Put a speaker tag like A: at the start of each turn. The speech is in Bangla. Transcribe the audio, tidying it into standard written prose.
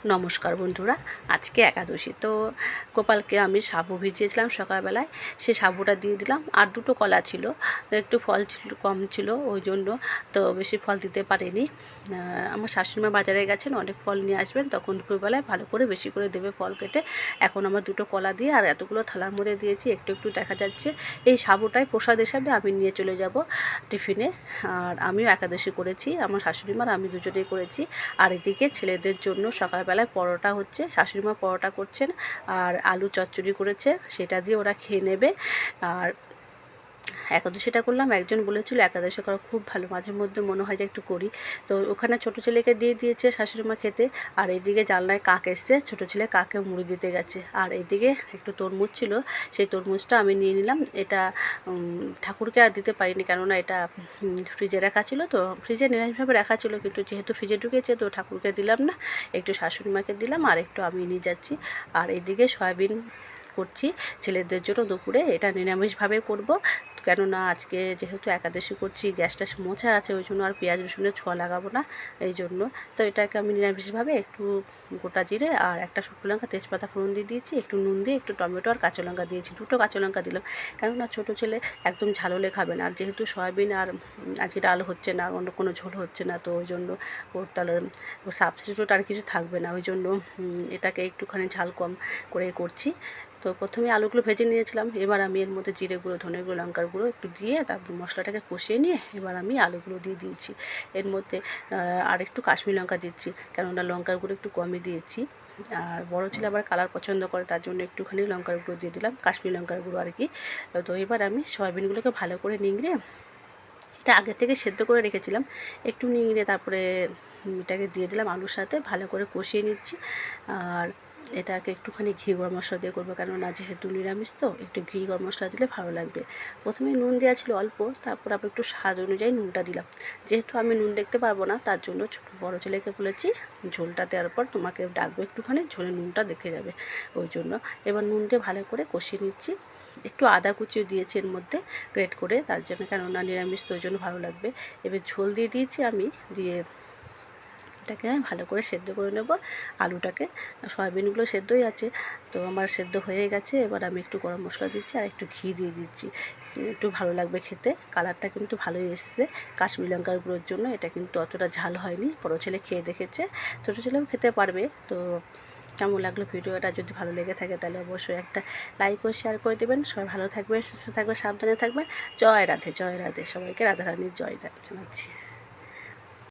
A: নমস্কার বন্ধুরা, আজকে একাদশী। তো গোপালকে আমি সাবু ভিজিয়েছিলাম সকালবেলায়, সেই সাবুটা দিয়ে দিলাম। আর দুটো কলা ছিল, তো একটু ফল ছিল কম ছিল, ওই জন্য তো বেশি ফল দিতে পারিনি। আমার শাশুড়িমা বাজারে গেছেন, অনেক ফল নিয়ে আসবেন, তখন দুপুরবেলায় ভালো করে বেশি করে দেবে ফল কেটে। এখন আমার দুটো কলা দিয়ে আর এতগুলো থালার মধ্যে দিয়েছি, একটু একটু দেখা যাচ্ছে। এই সাবুটাই প্রসাদ হিসাবে আমি নিয়ে চলে যাব টিফিনে। আর আমিও একাদশী করেছি, আমার শাশুড়িমার আমি দুজনেই করেছি। আর এদিকে ছেলেদের জন্য সকালবেলায় পরোটা হচ্ছে, শাশুড়িমা পরোটা করছেন আর আলু চচ্চড়ি করেছে, সেটা দিয়ে ওরা খেয়ে নেবে। আর একাদশীটা করলাম, একজন বলেছিল একাদশী করা খুব ভালো, মাঝে মধ্যে মনে হয় যে একটু করি। তো ওখানে ছোটো ছেলেকে দিয়ে দিয়েছে শাশুড়িমা খেতে। আর এইদিকে জানলায় কাক এসছে, ছোটো ছেলে কাকে মুড়ি দিতে গেছে। আর এইদিকে একটু তরমুজ ছিল, সেই তরমুজটা আমি নিয়ে নিলাম। এটা ঠাকুরকে আর দিতে পারিনি, কেননা এটা ফ্রিজে রাখা ছিল, তো ফ্রিজে নিরামিষভাবে রাখা ছিল, কিন্তু যেহেতু ফ্রিজে ঢুকেছে তো ঠাকুরকে দিলাম না, একটু শাশুড়িমাকে দিলাম আর একটু আমি নিয়ে যাচ্ছি। আর এইদিকে সয়াবিন করছি ছেলেদের জন্য দুপুরে, এটা নিরামিষভাবে করব, কেননা আজকে যেহেতু একাদশী করছি, গ্যাসটা মোছা আছে, ওই জন্য আর পেঁয়াজ রসুনের ছোঁয়া লাগাবো না, এই জন্য। তো এটাকে আমি নিরামিষভাবে একটু গোটা জিরে আর একটা শুকনো লঙ্কা তেজপাতা ফোড়ন দিয়ে দিয়েছি, একটু নুন দিয়ে একটু টমেটো আর কাঁচা লঙ্কা দিয়েছি, দুটো কাঁচা লঙ্কা দিলাম, কেননা ছোটো ছেলে একদম ঝাললে খাবে না। আর যেহেতু সয়াবিন আর আজকে ডাল হচ্ছে না, অন্য কোনো ঝোল হচ্ছে না, তো ওই জন্য ওর তাহলে সাবস্টিটিউট আর কিছু থাকবে না, ওই জন্য এটাকে একটুখানি ঝাল কম করে করছি। তো প্রথমে আলুগুলো ভেজে নিয়েছিলাম, এবার আমি এর মধ্যে জিরে গুঁড়ো, ধনে গুঁড়ো, লঙ্কার গুঁড়ো একটু দিয়ে তারপর মশলাটাকে কষিয়ে নিয়ে এবার আমি আলুগুলো দিয়ে দিয়েছি। এর মধ্যে আর একটু কাশ্মীরি লঙ্কা দিচ্ছি, কেননা লঙ্কার গুঁড়ো একটু কমই দিয়েছি। আর বড়ো ছেলে আবার কালার পছন্দ করে, তার জন্য একটুখানি লঙ্কার গুঁড়ো দিয়ে দিলাম, কাশ্মীরি লঙ্কার গুঁড়ো আর কি। তো এবার আমি সয়াবিনগুলোকে ভালো করে নিংড়ে, এটা আগে থেকে সেদ্ধ করে রেখেছিলাম, একটু নিংড়ে তারপরে এটাকে দিয়ে দিলাম আলুর সাথে, ভালো করে কষিয়ে নিচ্ছি। আর এটাকে একটুখানি ঘি গরম মশলা দিয়ে করবো, কেননা যেহেতু নিরামিষ তো একটু ঘি গরম মশলা দিলে ভালো লাগবে। প্রথমে নুন দেওয়া ছিল অল্প, তারপর আবার একটু স্বাদ অনুযায়ী নুনটা দিলাম। যেহেতু আমি নুন দেখতে পারবো না, তার জন্য বড়ো ছেলেকে বলেছি ঝোলটা দেওয়ার পর তোমাকে ডাকবো একটুখানি, ঝোলে নুনটা দেখে যাবে, ওই জন্য। এবার নুন দিয়ে ভালো করে কষিয়ে নিচ্ছি। একটু আদা কুচিও দিয়েছি এর মধ্যে গ্রেট করে, তার জন্য, কেননা নিরামিষ তো ওই জন্য ভালো লাগবে। এবার ঝোল দিয়ে দিয়েছি আমি, দিয়ে এটাকে ভালো করে সেদ্ধ করে নেব আলুটাকে। সয়াবিনগুলো সেদ্ধই আছে, তো আমার সেদ্ধ হয়ে গেছে। এবার আমি একটু গরম মশলা দিচ্ছি আর একটু ঘি দিয়ে দিচ্ছি, একটু ভালো লাগবে খেতে। কালারটা কিন্তু ভালোই এসছে কাশ্মীরি লঙ্কার গুঁড়োর জন্য, এটা কিন্তু অতটা ঝাল হয়নি। বড় ছেলে খেয়ে দেখেছে, ছোটো ছেলেও খেতে পারবে। তো কেমন লাগলো ভিডিওটা? যদি ভালো লেগে থাকে তাহলে অবশ্যই একটা লাইক ও শেয়ার করে দেবেন। সবাই ভালো থাকবেন, সুস্থ থাকবেন, সাবধানে থাকবেন। জয় রাধে, জয় রাধে, সবাইকে রাধারানীর জয় জানাচ্ছি।